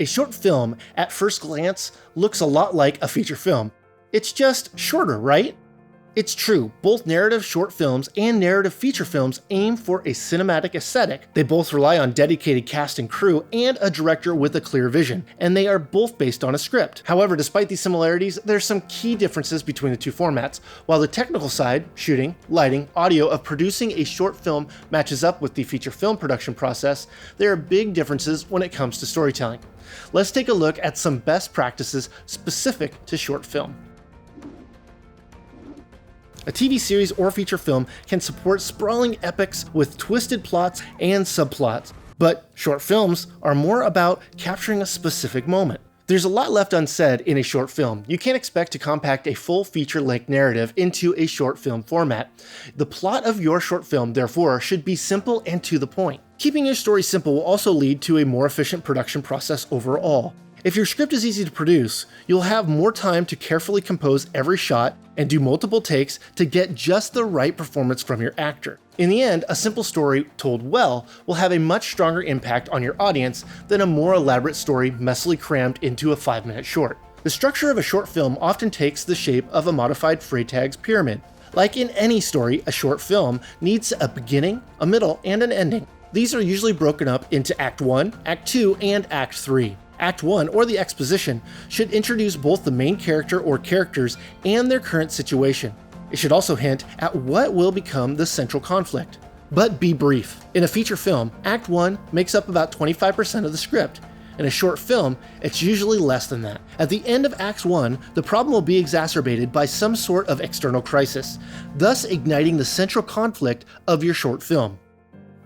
A short film, at first glance, looks a lot like a feature film. It's just shorter, right? It's true, both narrative short films and narrative feature films aim for a cinematic aesthetic. They both rely on dedicated cast and crew and a director with a clear vision, and they are both based on a script. However, despite these similarities, there's some key differences between the two formats. While the technical side, shooting, lighting, audio of producing a short film matches up with the feature film production process, there are big differences when it comes to storytelling. Let's take a look at some best practices specific to short film. A TV series or feature film can support sprawling epics with twisted plots and subplots, but short films are more about capturing a specific moment. There's a lot left unsaid in a short film. You can't expect to compact a full feature-length narrative into a short film format. The plot of your short film, therefore, should be simple and to the point. Keeping your story simple will also lead to a more efficient production process overall. If your script is easy to produce, you'll have more time to carefully compose every shot and do multiple takes to get just the right performance from your actor. In the end, a simple story told well will have a much stronger impact on your audience than a more elaborate story messily crammed into a 5-minute short. The structure of a short film often takes the shape of a modified Freytag's pyramid. Like in any story, a short film needs a beginning, a middle, and an ending. These are usually broken up into Act 1, Act 2, and Act 3. Act 1, or the exposition, should introduce both the main character or characters and their current situation. It should also hint at what will become the central conflict. But be brief. In a feature film, Act 1 makes up about 25% of the script. In a short film, it's usually less than that. At the end of Act 1, the problem will be exacerbated by some sort of external crisis, thus igniting the central conflict of your short film.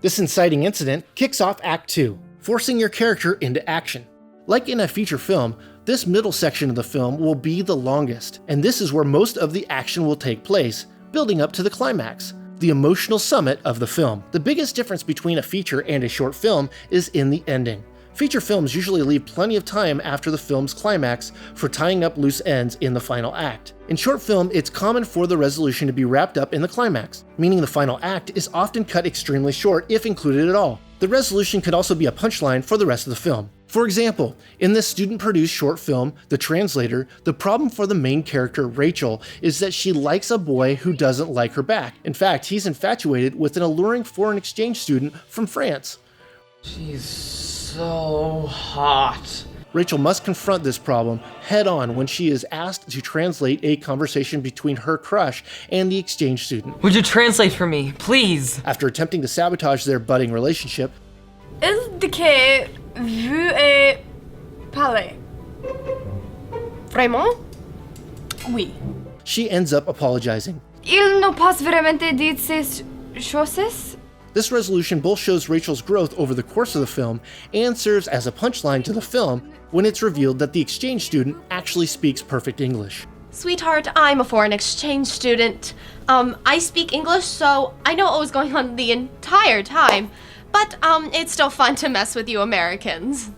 This inciting incident kicks off Act 2, forcing your character into action. Like in a feature film, this middle section of the film will be the longest, and this is where most of the action will take place, building up to the climax, the emotional summit of the film. The biggest difference between a feature and a short film is in the ending. Feature films usually leave plenty of time after the film's climax for tying up loose ends in the final act. In short film, it's common for the resolution to be wrapped up in the climax, meaning the final act is often cut extremely short if included at all. The resolution could also be a punchline for the rest of the film. For example, in this student-produced short film, The Translator, the problem for the main character, Rachel, is that she likes a boy who doesn't like her back. In fact, he's infatuated with an alluring foreign exchange student from France. She's so hot. Rachel must confront this problem head-on when she is asked to translate a conversation between her crush and the exchange student. Would you translate for me, please? After attempting to sabotage their budding relationship, Est-ce que vous et parler? Vraiment? Oui. she ends up apologizing. Il ne pas vraiment dit ces choses? This resolution both shows Rachel's growth over the course of the film and serves as a punchline to the film when it's revealed that the exchange student actually speaks perfect English. Sweetheart, I'm a foreign exchange student. I speak English, so I know what was going on the entire time. But, it's still fun to mess with you Americans.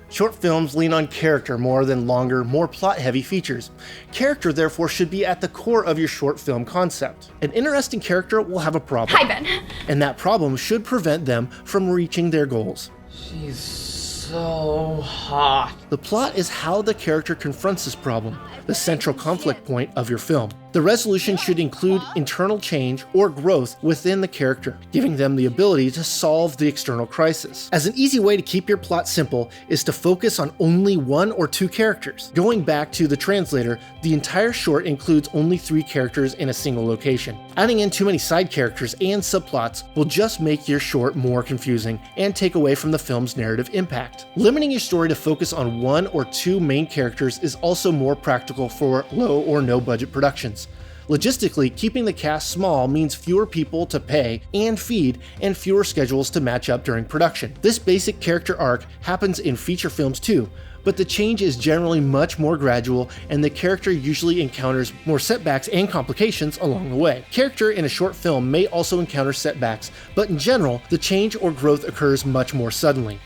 Short films lean on character more than longer, more plot-heavy features. Character, therefore, should be at the core of your short film concept. An interesting character will have a problem. Hi, Ben. And that problem should prevent them from reaching their goals. She's so hot. The plot is how the character confronts this problem, the central conflict point of your film. The resolution should include internal change or growth within the character, giving them the ability to solve the external crisis. As an easy way to keep your plot simple is to focus on only 1 or 2 characters. Going back to The Translator, the entire short includes only 3 characters in a single location. Adding in too many side characters and subplots will just make your short more confusing and take away from the film's narrative impact. Limiting your story to focus on 1 or 2 main characters is also more practical for low or no budget productions. Logistically, keeping the cast small means fewer people to pay and feed and fewer schedules to match up during production. This basic character arc happens in feature films too, but the change is generally much more gradual and the character usually encounters more setbacks and complications along the way. Character in a short film may also encounter setbacks, but in general, the change or growth occurs much more suddenly.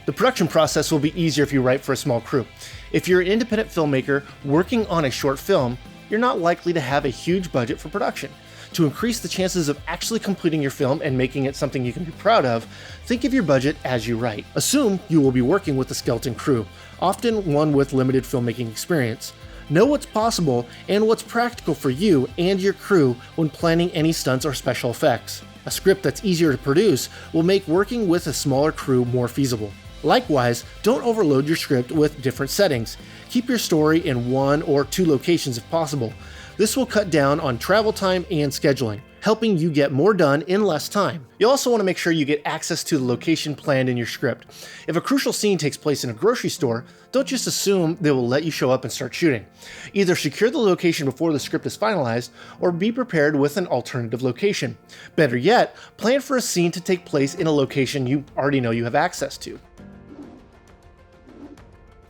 The production process will be easier if you write for a small crew. If you're an independent filmmaker working on a short film, you're not likely to have a huge budget for production. To increase the chances of actually completing your film and making it something you can be proud of, think of your budget as you write. Assume you will be working with a skeleton crew, often one with limited filmmaking experience. Know what's possible and what's practical for you and your crew when planning any stunts or special effects. A script that's easier to produce will make working with a smaller crew more feasible. Likewise, don't overload your script with different settings. Keep your story in 1 or 2 locations if possible. This will cut down on travel time and scheduling, helping you get more done in less time. You also want to make sure you get access to the location planned in your script. If a crucial scene takes place in a grocery store, don't just assume they will let you show up and start shooting. Either secure the location before the script is finalized, or be prepared with an alternative location. Better yet, plan for a scene to take place in a location you already know you have access to.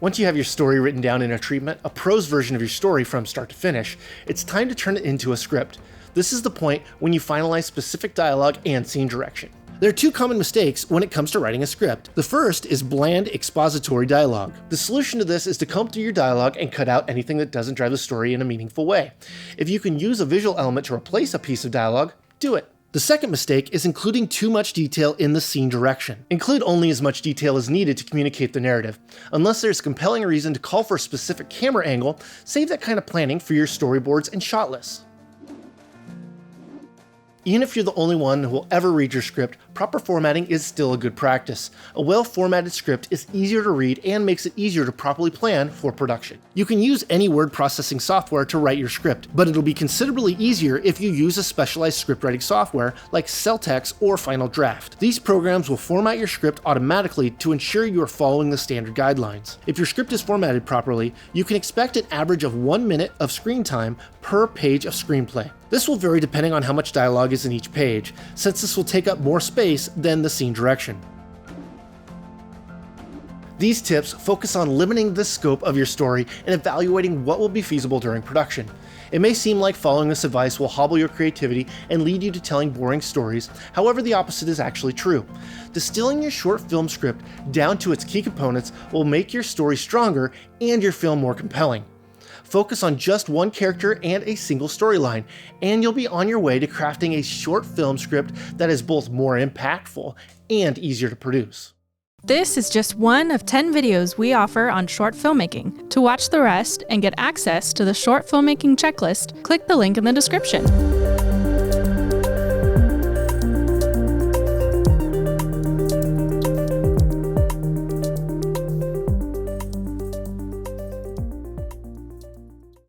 Once you have your story written down in a treatment, a prose version of your story from start to finish, it's time to turn it into a script. This is the point when you finalize specific dialogue and scene direction. There are 2 common mistakes when it comes to writing a script. The first is bland expository dialogue. The solution to this is to comb through your dialogue and cut out anything that doesn't drive the story in a meaningful way. If you can use a visual element to replace a piece of dialogue, do it. The second mistake is including too much detail in the scene direction. Include only as much detail as needed to communicate the narrative. Unless there's a compelling reason to call for a specific camera angle, save that kind of planning for your storyboards and shot lists. Even if you're the only one who will ever read your script, proper formatting is still a good practice. A well-formatted script is easier to read and makes it easier to properly plan for production. You can use any word processing software to write your script, but it'll be considerably easier if you use a specialized script writing software like Celtx or Final Draft. These programs will format your script automatically to ensure you are following the standard guidelines. If your script is formatted properly, you can expect an average of 1 minute of screen time per page of screenplay. This will vary depending on how much dialogue is in each page, since this will take up more space than the scene direction. These tips focus on limiting the scope of your story and evaluating what will be feasible during production. It may seem like following this advice will hobble your creativity and lead you to telling boring stories, however the opposite is actually true. Distilling your short film script down to its key components will make your story stronger and your film more compelling. Focus on just one character and a single storyline, and you'll be on your way to crafting a short film script that is both more impactful and easier to produce. This is just one of 10 videos we offer on short filmmaking. To watch the rest and get access to the short filmmaking checklist, click the link in the description.